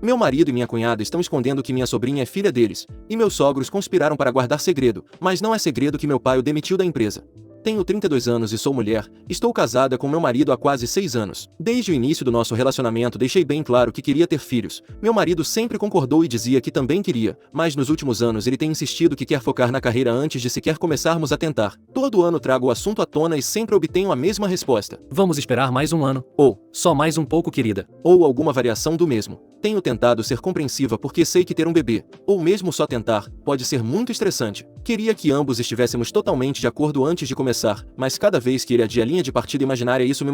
Meu marido e minha cunhada estão escondendo que minha sobrinha é filha deles, e meus sogros conspiraram para guardar segredo, mas não é segredo que meu pai o demitiu da empresa. Tenho 32 anos e sou mulher, estou casada com meu marido há quase 6 anos. Desde o início do nosso relacionamento deixei bem claro que queria ter filhos. Meu marido sempre concordou e dizia que também queria, mas nos últimos anos ele tem insistido que quer focar na carreira antes de sequer começarmos a tentar. Todo ano trago o assunto à tona e sempre obtenho a mesma resposta. Vamos esperar mais um ano. Ou, só mais um pouco, querida. Ou alguma variação do mesmo. Tenho tentado ser compreensiva porque sei que ter um bebê, ou mesmo só tentar, pode ser muito estressante. Queria que ambos estivéssemos totalmente de acordo antes de começar, mas cada vez que ele adia a linha de partida imaginária isso me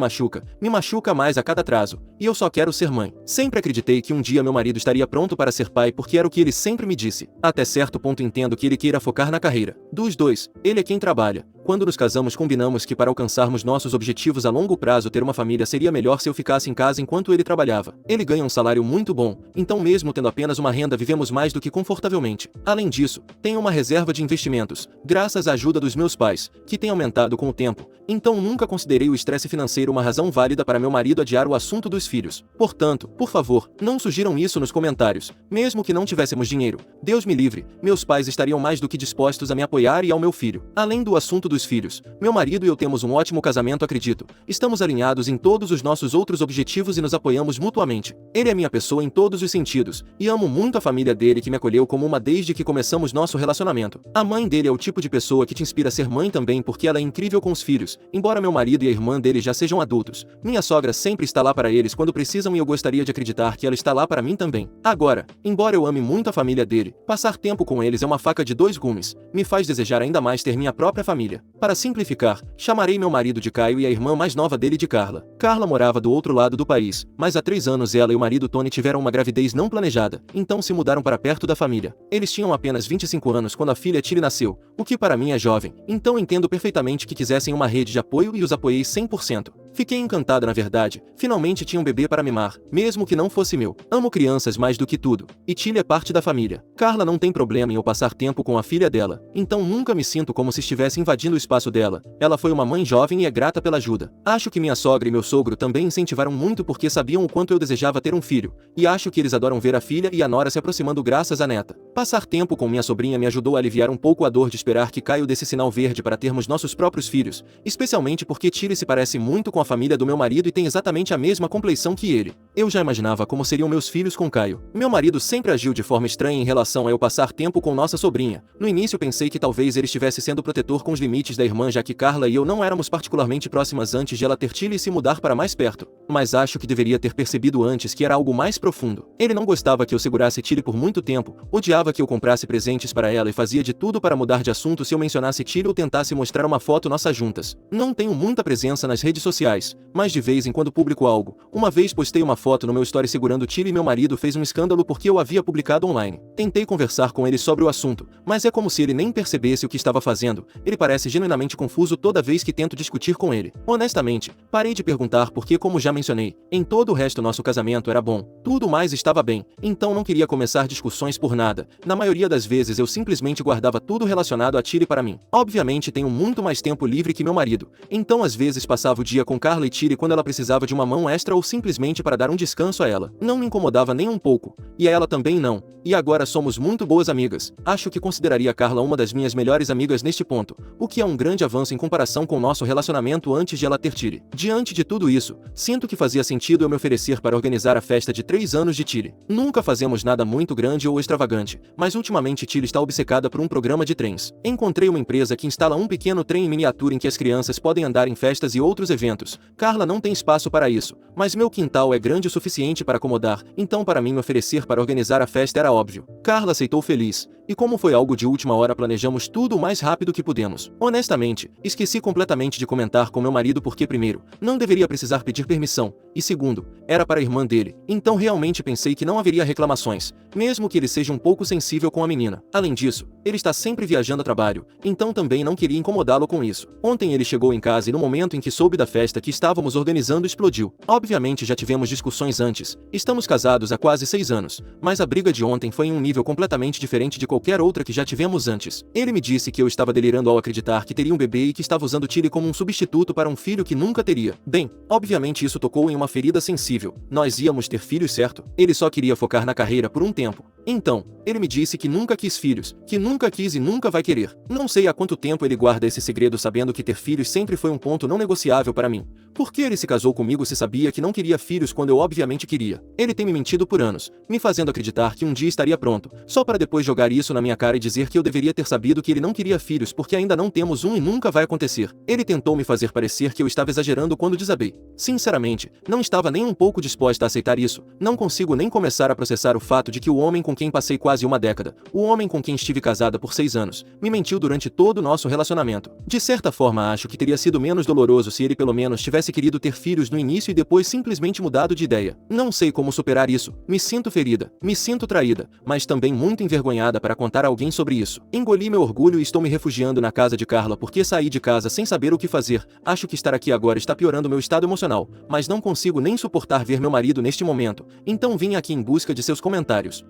machuca mais a cada atraso, e eu só quero ser mãe. Sempre acreditei que um dia meu marido estaria pronto para ser pai porque era o que ele sempre me disse. Até certo ponto entendo que ele queira focar na carreira. Dos dois, ele é quem trabalha. Quando nos casamos combinamos que para alcançarmos nossos objetivos a longo prazo ter uma família seria melhor se eu ficasse em casa enquanto ele trabalhava. Ele ganha um salário muito bom, então mesmo tendo apenas uma renda vivemos mais do que confortavelmente. Além disso, tenho uma reserva de investimentos, graças à ajuda dos meus pais, que tem aumentado com o tempo, então nunca considerei o estresse financeiro uma razão válida para meu marido adiar o assunto dos filhos. Portanto, por favor, não sugiram isso nos comentários. Mesmo que não tivéssemos dinheiro, Deus me livre, meus pais estariam mais do que dispostos a me apoiar e ao meu filho. Além do assunto dos filhos, meu marido e eu temos um ótimo casamento, acredito. Estamos alinhados em todos os nossos outros objetivos e nos apoiamos mutuamente. Ele é minha pessoa em todos os sentidos, e amo muito a família dele que me acolheu como uma desde que começamos nosso relacionamento. A mãe dele é o tipo de pessoa que te inspira a ser mãe também porque ela é incrível com os filhos, embora meu marido e a irmã dele já sejam adultos. Minha sogra sempre está lá para eles quando precisam e eu gostaria de acreditar que ela está lá para mim também. Agora, embora eu ame muito a família dele, passar tempo com eles é uma faca de dois gumes, me faz desejar ainda mais ter minha própria família. Para simplificar, chamarei meu marido de Caio e a irmã mais nova dele de Carla. Carla morava do outro lado do país, mas há 3 anos ela e o marido Tony tiveram uma gravidez não planejada, então se mudaram para perto da família. Eles tinham apenas 25 anos quando a filha Tilly nasceu, o que para mim é jovem, então entendo perfeitamente que quisessem uma rede de apoio e os apoiei 100%. Fiquei encantada na verdade, finalmente tinha um bebê para mimar, mesmo que não fosse meu. Amo crianças mais do que tudo, e Tilly é parte da família. Carla não tem problema em eu passar tempo com a filha dela, então nunca me sinto como se estivesse invadindo o espaço dela. Ela foi uma mãe jovem e é grata pela ajuda. Acho que minha sogra e meu sogro também incentivaram muito porque sabiam o quanto eu desejava ter um filho, e acho que eles adoram ver a filha e a nora se aproximando graças à neta. Passar tempo com minha sobrinha me ajudou a aliviar um pouco a dor de esperar que Caio desse sinal verde para termos nossos próprios filhos, especialmente porque Tilly se parece muito com a família do meu marido e tem exatamente a mesma compleição que ele. Eu já imaginava como seriam meus filhos com Caio. Meu marido sempre agiu de forma estranha em relação a eu passar tempo com nossa sobrinha. No início pensei que talvez ele estivesse sendo protetor com os limites da irmã já que Carla e eu não éramos particularmente próximas antes de ela ter Tilly e se mudar para mais perto. Mas acho que deveria ter percebido antes que era algo mais profundo. Ele não gostava que eu segurasse Tilly por muito tempo, odiava que eu comprasse presentes para ela e fazia de tudo para mudar de assunto se eu mencionasse Tilly ou tentasse mostrar uma foto nossa juntas. Não tenho muita presença nas redes sociais, mas de vez em quando publico algo. Uma vez postei uma foto no meu story segurando Tilly e meu marido fez um escândalo porque eu havia publicado online. Tentei conversar com ele sobre o assunto, mas é como se ele nem percebesse o que estava fazendo. Ele parece genuinamente confuso toda vez que tento discutir com ele. Honestamente, parei de perguntar porque, como já mencionei, em todo o resto nosso casamento era bom. Tudo mais estava bem, então não queria começar discussões por nada. Na maioria das vezes eu simplesmente guardava tudo relacionado a Tilly para mim. Obviamente tenho muito mais tempo livre que meu marido, então às vezes passava o dia com Carla e Tilly quando ela precisava de uma mão extra ou simplesmente para dar um descanso a ela. Não me incomodava nem um pouco, e a ela também não, e agora somos muito boas amigas. Acho que consideraria Carla uma das minhas melhores amigas neste ponto, o que é um grande avanço em comparação com nosso relacionamento antes de ela ter Tilly. Diante de tudo isso, sinto que fazia sentido eu me oferecer para organizar a festa de 3 anos de Tilly. Nunca fazemos nada muito grande ou extravagante, mas ultimamente Tilly está obcecada por um programa de trens. Encontrei uma empresa que instala um pequeno trem em miniatura em que as crianças podem andar em festas e outros eventos. Carla não tem espaço para isso, mas meu quintal é grande o suficiente para acomodar, então para mim me oferecer para organizar a festa era óbvio. Carla aceitou feliz, e como foi algo de última hora planejamos tudo o mais rápido que pudemos. Honestamente, esqueci completamente de comentar com meu marido porque primeiro, não deveria precisar pedir permissão, e segundo, era para a irmã dele, então realmente pensei que não haveria reclamações, mesmo que ele seja um pouco sensível com a menina. Além disso, ele está sempre viajando a trabalho, então também não queria incomodá-lo com isso. Ontem ele chegou em casa e no momento em que soube da festa que estávamos organizando explodiu. Obviamente já tivemos discussões antes, estamos casados há quase 6 anos, mas a briga de ontem foi em um nível completamente diferente de qualquer outra que já tivemos antes. Ele me disse que eu estava delirando ao acreditar que teria um bebê e que estava usando Tilly como um substituto para um filho que nunca teria. Bem, obviamente isso tocou em uma ferida sensível. Nós íamos ter filhos, certo? Ele só queria focar na carreira por um tempo. Então, ele me disse que nunca quis filhos, que nunca quis e nunca vai querer. Não sei há quanto tempo ele guarda esse segredo sabendo que ter filhos sempre foi um ponto não negociável para mim. Por que ele se casou comigo se sabia que não queria filhos quando eu obviamente queria? Ele tem me mentido por anos, me fazendo acreditar que um dia estaria pronto, só para depois jogar isso na minha cara e dizer que eu deveria ter sabido que ele não queria filhos porque ainda não temos um e nunca vai acontecer. Ele tentou me fazer parecer que eu estava exagerando quando desabei. Sinceramente, não estava nem um pouco disposta a aceitar isso. Não consigo nem começar a processar o fato de que o homem com quem passei quase uma década, o homem com quem estive casada por 6 anos, me mentiu durante todo o nosso relacionamento. De certa forma acho que teria sido menos doloroso se ele pelo menos tivesse querido ter filhos no início e depois simplesmente mudado de ideia. Não sei como superar isso. Me sinto ferida, me sinto traída, mas também muito envergonhada para contar a alguém sobre isso. Engoli meu orgulho e estou me refugiando na casa de Carla porque saí de casa sem saber o que fazer. Acho que estar aqui agora está piorando meu estado emocional, mas não consigo nem suportar ver meu marido neste momento. Então vim aqui em busca de seus comentários.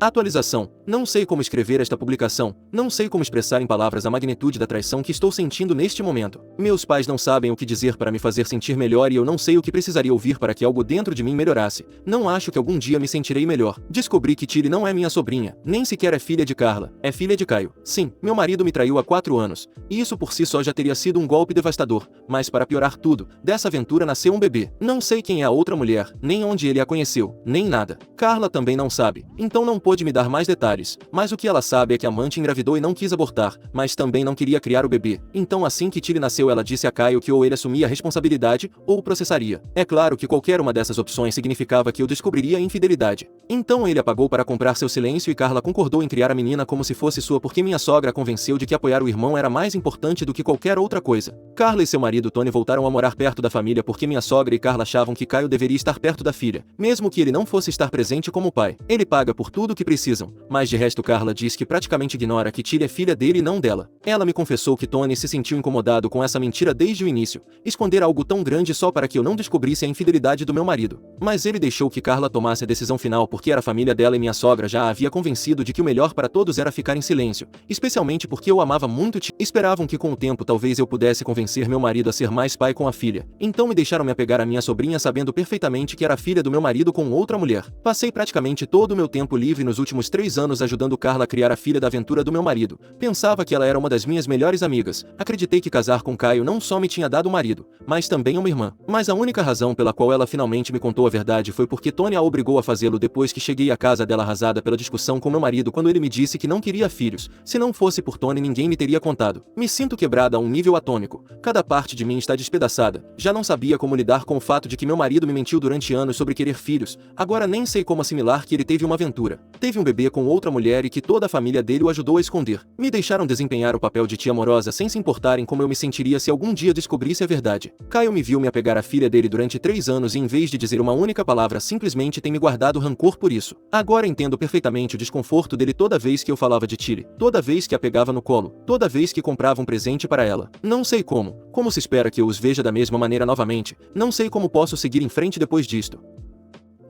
Atualização. Não sei como escrever esta publicação, não sei como expressar em palavras a magnitude da traição que estou sentindo neste momento. Meus pais não sabem o que dizer para me fazer sentir melhor e eu não sei o que precisaria ouvir para que algo dentro de mim melhorasse. Não acho que algum dia me sentirei melhor. Descobri que Tilly não é minha sobrinha, nem sequer é filha de Carla, é filha de Caio. Sim, meu marido me traiu há 4 anos, e isso por si só já teria sido um golpe devastador, mas para piorar tudo, dessa aventura nasceu um bebê. Não sei quem é a outra mulher, nem onde ele a conheceu, nem nada. Carla também não sabe, então não pôde me dar mais detalhes, mas o que ela sabe é que a amante engravidou e não quis abortar, mas também não queria criar o bebê. Então assim que Tilly nasceu ela disse a Caio que ou ele assumia a responsabilidade, ou o processaria. É claro que qualquer uma dessas opções significava que eu descobriria a infidelidade. Então ele a pagou para comprar seu silêncio e Carla concordou em criar a menina como se fosse sua porque minha sogra a convenceu de que apoiar o irmão era mais importante do que qualquer outra coisa. Carla e seu marido Tony voltaram a morar perto da família porque minha sogra e Carla achavam que Caio deveria estar perto da filha, mesmo que ele não fosse estar presente como pai. Ele paga por tudo o que precisam, mas de resto Carla diz que praticamente ignora que Tilly é filha dele e não dela. Ela me confessou que Tony se sentiu incomodado com essa mentira desde o início, esconder algo tão grande só para que eu não descobrisse a infidelidade do meu marido. Mas ele deixou que Carla tomasse a decisão final porque era a família dela e minha sogra já a havia convencido de que o melhor para todos era ficar em silêncio, especialmente porque eu amava muito Tilly. Esperavam que com o tempo talvez eu pudesse convencer meu marido a ser mais pai com a filha, então me deixaram me apegar à minha sobrinha sabendo perfeitamente que era filha do meu marido com outra mulher. Passei praticamente todo o meu tempo livre nos últimos 3 anos ajudando Carla a criar a filha da aventura do meu marido. Pensava que ela era uma das minhas melhores amigas. Acreditei que casar com Caio não só me tinha dado um marido, mas também uma irmã. Mas a única razão pela qual ela finalmente me contou a verdade foi porque Tony a obrigou a fazê-lo depois que cheguei à casa dela arrasada pela discussão com meu marido quando ele me disse que não queria filhos. Se não fosse por Tony ninguém me teria contado. Me sinto quebrada a um nível atômico. Cada parte de mim está despedaçada. Já não sabia como lidar com o fato de que meu marido me mentiu durante anos sobre querer filhos. Agora nem sei como assimilar que ele teve uma aventura. Teve um bebê com outra mulher e que toda a família dele o ajudou a esconder. Me deixaram desempenhar o papel de tia amorosa sem se importarem como eu me sentiria se algum dia descobrisse a verdade. Caio me viu me apegar à filha dele durante 3 anos e em vez de dizer uma única palavra simplesmente tem me guardado rancor por isso. Agora entendo perfeitamente o desconforto dele toda vez que eu falava de Tilly, toda vez que a pegava no colo, toda vez que comprava um presente para ela. Não sei como se espera que eu os veja da mesma maneira novamente, não sei como posso seguir em frente depois disto.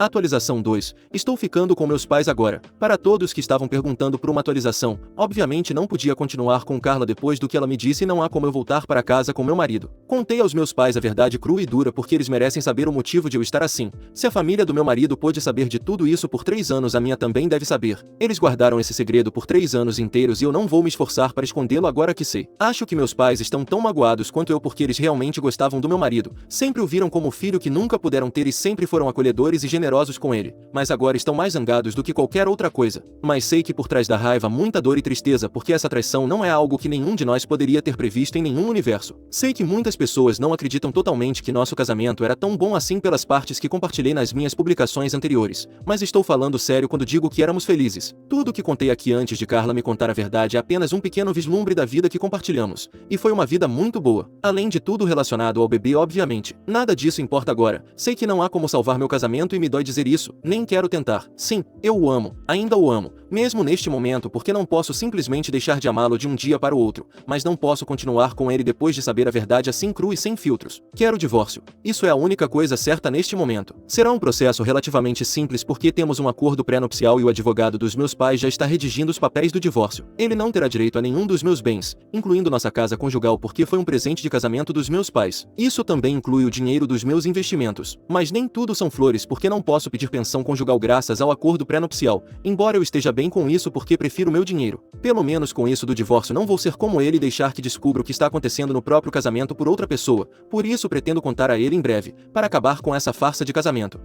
Atualização 2. Estou ficando com meus pais agora. Para todos que estavam perguntando por uma atualização, obviamente não podia continuar com Carla depois do que ela me disse e não há como eu voltar para casa com meu marido. Contei aos meus pais a verdade crua e dura porque eles merecem saber o motivo de eu estar assim. Se a família do meu marido pôde saber de tudo isso por 3 anos, a minha também deve saber. Eles guardaram esse segredo por 3 anos inteiros e eu não vou me esforçar para escondê-lo agora que sei. Acho que meus pais estão tão magoados quanto eu porque eles realmente gostavam do meu marido. Sempre o viram como filho que nunca puderam ter e sempre foram acolhedores e generosos com ele, mas agora estão mais zangados do que qualquer outra coisa. Mas sei que por trás da raiva muita dor e tristeza porque essa traição não é algo que nenhum de nós poderia ter previsto em nenhum universo. Sei que muitas pessoas não acreditam totalmente que nosso casamento era tão bom assim pelas partes que compartilhei nas minhas publicações anteriores, mas estou falando sério quando digo que éramos felizes. Tudo o que contei aqui antes de Carla me contar a verdade é apenas um pequeno vislumbre da vida que compartilhamos, e foi uma vida muito boa. Além de tudo relacionado ao bebê obviamente. Nada disso importa agora. Sei que não há como salvar meu casamento e me dói dói dizer isso, nem quero tentar. Sim, eu o amo, ainda o amo, mesmo neste momento porque não posso simplesmente deixar de amá-lo de um dia para o outro, mas não posso continuar com ele depois de saber a verdade assim crua e sem filtros. Quero o divórcio. Isso é a única coisa certa neste momento. Será um processo relativamente simples porque temos um acordo pré-nupcial e o advogado dos meus pais já está redigindo os papéis do divórcio. Ele não terá direito a nenhum dos meus bens, incluindo nossa casa conjugal porque foi um presente de casamento dos meus pais. Isso também inclui o dinheiro dos meus investimentos. Mas nem tudo são flores porque não posso pedir pensão conjugal graças ao acordo pré-nupcial, embora eu esteja bem com isso porque prefiro meu dinheiro. Pelo menos com isso do divórcio não vou ser como ele e deixar que descubra o que está acontecendo no próprio casamento por outra pessoa, por isso pretendo contar a ele em breve, para acabar com essa farsa de casamento.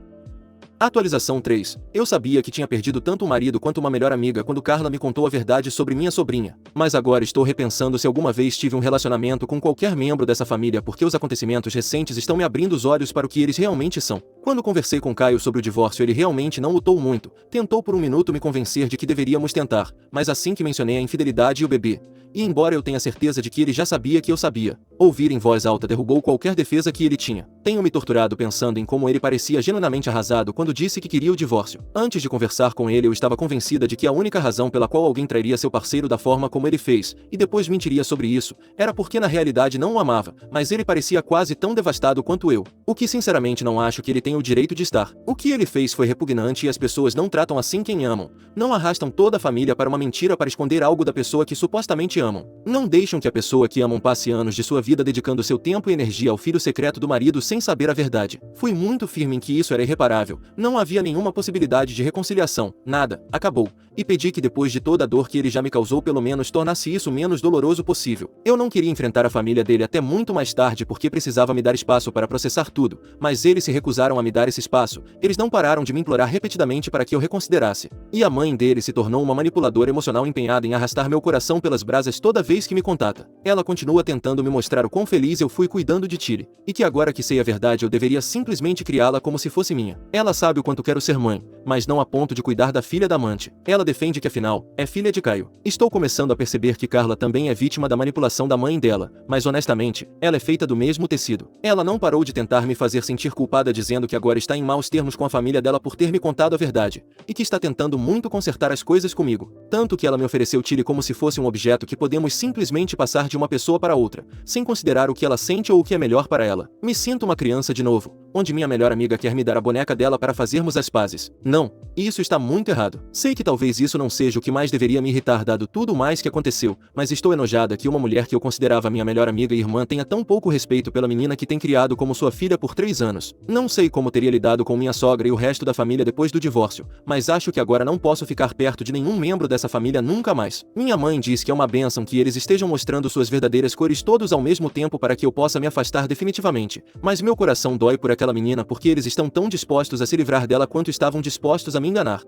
Atualização 3. Eu sabia que tinha perdido tanto um marido quanto uma melhor amiga quando Carla me contou a verdade sobre minha sobrinha, mas agora estou repensando se alguma vez tive um relacionamento com qualquer membro dessa família porque os acontecimentos recentes estão me abrindo os olhos para o que eles realmente são. Quando conversei com Caio sobre o divórcio ele realmente não lutou muito, tentou por um minuto me convencer de que deveríamos tentar, mas assim que mencionei a infidelidade e o bebê, e embora eu tenha certeza de que ele já sabia que eu sabia, ouvir em voz alta derrubou qualquer defesa que ele tinha. Tenho me torturado pensando em como ele parecia genuinamente arrasado quando disse que queria o divórcio. Antes de conversar com ele eu estava convencida de que a única razão pela qual alguém trairia seu parceiro da forma como ele fez, e depois mentiria sobre isso, era porque na realidade não o amava, mas ele parecia quase tão devastado quanto eu. O que sinceramente não acho que ele tenha o direito de estar. O que ele fez foi repugnante e as pessoas não tratam assim quem amam. Não arrastam toda a família para uma mentira para esconder algo da pessoa que supostamente amam. Não deixam que a pessoa que amam passe anos de sua vida dedicando seu tempo e energia ao filho secreto do marido sem saber a verdade. Fui muito firme em que isso era irreparável, não havia nenhuma possibilidade de reconciliação, nada, acabou, e pedi que depois de toda a dor que ele já me causou pelo menos tornasse isso o menos doloroso possível. Eu não queria enfrentar a família dele até muito mais tarde porque precisava me dar espaço para processar tudo, mas eles se recusaram a me dar esse espaço, eles não pararam de me implorar repetidamente para que eu reconsiderasse. E a mãe dele se tornou uma manipuladora emocional empenhada em arrastar meu coração pelas brasas toda vez que me contata. Ela continua tentando me mostrar o quão feliz eu fui cuidando de Tilly, e que agora que sei a verdade eu deveria simplesmente criá-la como se fosse minha. Ela sabe o quanto quero ser mãe, mas não a ponto de cuidar da filha da amante. Ela defende que afinal, é filha de Caio. Estou começando a perceber que Carla também é vítima da manipulação da mãe dela, mas honestamente, ela é feita do mesmo tecido. Ela não parou de tentar me fazer sentir culpada dizendo que agora está em maus termos com a família dela por ter me contado a verdade, e que está tentando muito consertar as coisas comigo. Tanto que ela me ofereceu Tilly como se fosse um objeto que podemos simplesmente passar de uma pessoa para outra, sem considerar o que ela sente ou o que é melhor para ela. Me sinto uma criança de novo, onde minha melhor amiga quer me dar a boneca dela para fazermos as pazes. Não, isso está muito errado. Sei que talvez isso não seja o que mais deveria me irritar dado tudo o mais que aconteceu, mas estou enojada que uma mulher que eu considerava minha melhor amiga e irmã tenha tão pouco respeito pela menina que tem criado como sua filha por 3 anos. Não sei como teria lidado com minha sogra e o resto da família depois do divórcio, mas acho que agora não posso ficar perto de nenhum membro dessa família nunca mais. Minha mãe diz que é uma bênção que eles estejam mostrando suas verdadeiras cores todos ao mesmo tempo para que eu possa me afastar definitivamente, mas meu coração dói por aquela menina porque eles estão tão dispostos a se livrar dela quanto estavam dispostos a me enganar.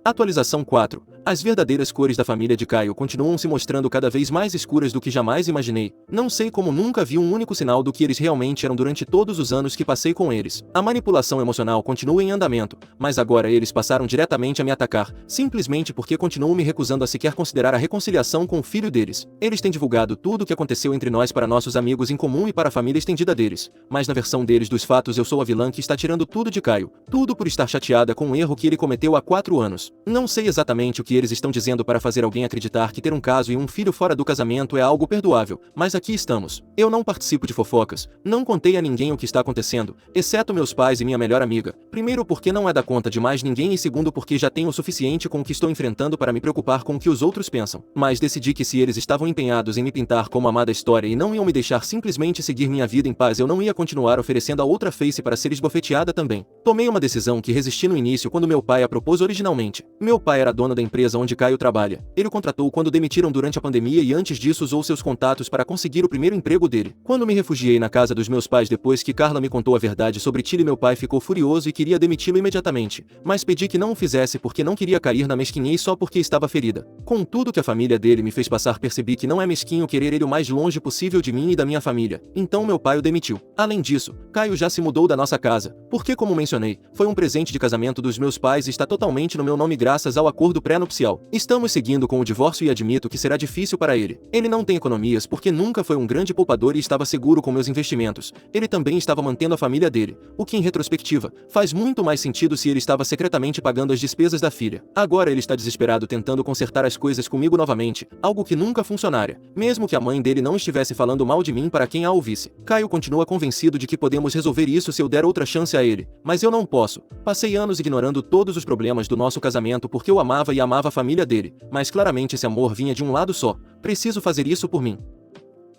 Atualização 4. As verdadeiras cores da família de Caio continuam se mostrando cada vez mais escuras do que jamais imaginei. Não sei como nunca vi um único sinal do que eles realmente eram durante todos os anos que passei com eles. A manipulação emocional continua em andamento, mas agora eles passaram diretamente a me atacar, simplesmente porque continuam me recusando a sequer considerar a reconciliação com o filho deles. Eles têm divulgado tudo o que aconteceu entre nós para nossos amigos em comum e para a família estendida deles, mas na versão deles dos fatos eu sou a vilã que está tirando tudo de Caio, tudo por estar chateada com um erro que ele cometeu há 4 anos. Não sei exatamente o que eles estão dizendo para fazer alguém acreditar que ter um caso e um filho fora do casamento é algo perdoável, mas aqui estamos. Eu não participo de fofocas, não contei a ninguém o que está acontecendo, exceto meus pais e minha melhor amiga. Primeiro porque não é da conta de mais ninguém e segundo porque já tenho o suficiente com o que estou enfrentando para me preocupar com o que os outros pensam. Mas decidi que se eles estavam empenhados em me pintar como amada história e não iam me deixar simplesmente seguir minha vida em paz, eu não ia continuar oferecendo a outra face para ser esbofeteada também. Tomei uma decisão que resisti no início quando meu pai a propôs originalmente. Meu pai era dono da empresa onde Caio trabalha. Ele o contratou quando demitiram durante a pandemia e antes disso usou seus contatos para conseguir o primeiro emprego dele. Quando me refugiei na casa dos meus pais depois que Carla me contou a verdade sobre Tilly, meu pai ficou furioso e queria demiti-lo imediatamente, mas pedi que não o fizesse porque não queria cair na mesquinhez só porque estava ferida. Com tudo que a família dele me fez passar, percebi que não é mesquinho querer ele o mais longe possível de mim e da minha família. Então meu pai o demitiu. Além disso, Caio já se mudou da nossa casa, porque como mencionei, foi um presente de casamento dos meus pais e está totalmente no meu nome graças ao acordo pré-nupcial. extraoficial. Estamos seguindo com o divórcio e admito que será difícil para ele. Ele não tem economias porque nunca foi um grande poupador e estava seguro com meus investimentos. Ele também estava mantendo a família dele, o que em retrospectiva, faz muito mais sentido se ele estava secretamente pagando as despesas da filha. Agora ele está desesperado tentando consertar as coisas comigo novamente, algo que nunca funcionaria, mesmo que a mãe dele não estivesse falando mal de mim para quem a ouvisse. Caio continua convencido de que podemos resolver isso se eu der outra chance a ele, mas eu não posso. Passei anos ignorando todos os problemas do nosso casamento porque eu amava e amava a família dele, mas claramente esse amor vinha de um lado só. Preciso fazer isso por mim.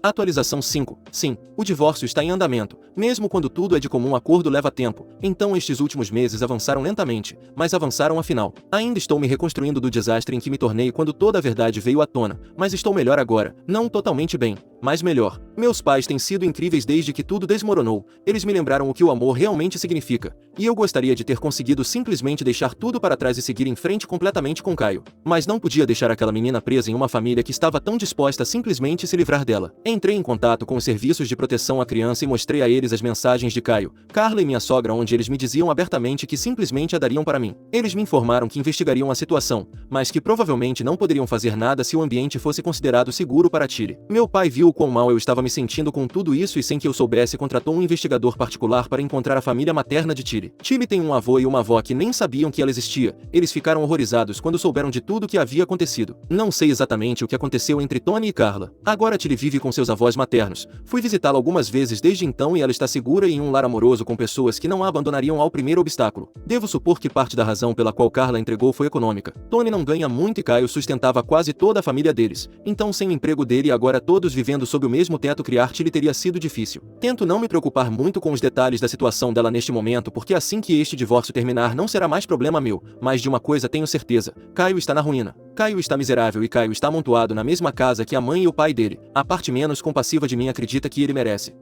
Atualização 5. Sim, o divórcio está em andamento. Mesmo quando tudo é de comum acordo leva tempo. Então estes últimos meses avançaram lentamente, mas avançaram afinal. Ainda estou me reconstruindo do desastre em que me tornei quando toda a verdade veio à tona, mas estou melhor agora. Não totalmente bem, mas melhor. Meus pais têm sido incríveis desde que tudo desmoronou. Eles me lembraram o que o amor realmente significa. E eu gostaria de ter conseguido simplesmente deixar tudo para trás e seguir em frente completamente com Caio. Mas não podia deixar aquela menina presa em uma família que estava tão disposta a simplesmente se livrar dela. Entrei em contato com os serviços de proteção à criança e mostrei a eles as mensagens de Caio, Carla e minha sogra onde eles me diziam abertamente que simplesmente a dariam para mim. Eles me informaram que investigariam a situação, mas que provavelmente não poderiam fazer nada se o ambiente fosse considerado seguro para Tilly. Meu pai viu o quão mal eu estava me sentindo com tudo isso e sem que eu soubesse contratou um investigador particular para encontrar a família materna de Tilly. Tilly tem um avô e uma avó que nem sabiam que ela existia. Eles ficaram horrorizados quando souberam de tudo o que havia acontecido. Não sei exatamente o que aconteceu entre Tony e Carla. Agora Tilly vive com seus avós maternos. Fui visitá-la algumas vezes desde então e ela está segura em um lar amoroso com pessoas que não a abandonariam ao primeiro obstáculo. Devo supor que parte da razão pela qual Carla entregou foi econômica. Tony não ganha muito e Caio sustentava quase toda a família deles. Então sem o emprego dele e agora todos vivendo sob o mesmo teto criar Tilly teria sido difícil. Tento não me preocupar muito com os detalhes da situação dela neste momento porque assim que este divórcio terminar não será mais problema meu, mas de uma coisa tenho certeza, Caio está na ruína. Caio está miserável e Caio está amontoado na mesma casa que a mãe e o pai dele. A parte menos compassiva de mim acredita que ele merece.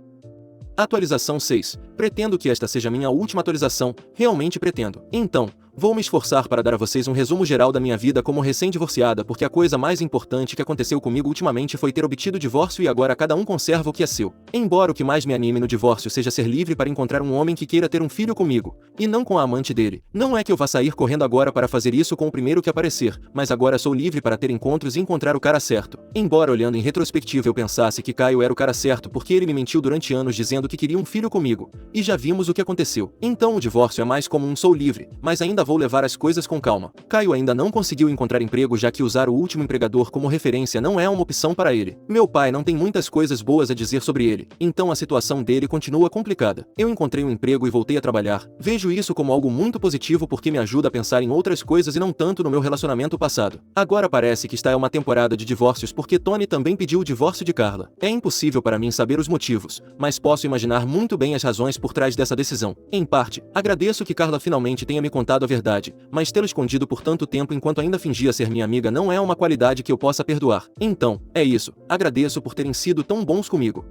Atualização 6. Pretendo que esta seja minha última atualização, realmente pretendo. Então, vou me esforçar para dar a vocês um resumo geral da minha vida como recém-divorciada porque a coisa mais importante que aconteceu comigo ultimamente foi ter obtido o divórcio e agora cada um conserva o que é seu. Embora o que mais me anime no divórcio seja ser livre para encontrar um homem que queira ter um filho comigo, e não com a amante dele. Não é que eu vá sair correndo agora para fazer isso com o primeiro que aparecer, mas agora sou livre para ter encontros e encontrar o cara certo. Embora olhando em retrospectiva eu pensasse que Caio era o cara certo porque ele me mentiu durante anos dizendo que queria um filho comigo, e já vimos o que aconteceu. Então o divórcio é mais como sou livre, mas ainda vou levar as coisas com calma. Caio ainda não conseguiu encontrar emprego já que usar o último empregador como referência não é uma opção para ele. Meu pai não tem muitas coisas boas a dizer sobre ele, então a situação dele continua complicada. Eu encontrei um emprego e voltei a trabalhar. Vejo isso como algo muito positivo porque me ajuda a pensar em outras coisas e não tanto no meu relacionamento passado. Agora parece que está em uma temporada de divórcios porque Tony também pediu o divórcio de Carla. É impossível para mim saber os motivos, mas posso imaginar muito bem as razões por trás dessa decisão. Em parte, agradeço que Carla finalmente tenha me contado a verdade, mas tê-lo escondido por tanto tempo enquanto ainda fingia ser minha amiga não é uma qualidade que eu possa perdoar. Então, é isso. Agradeço por terem sido tão bons comigo.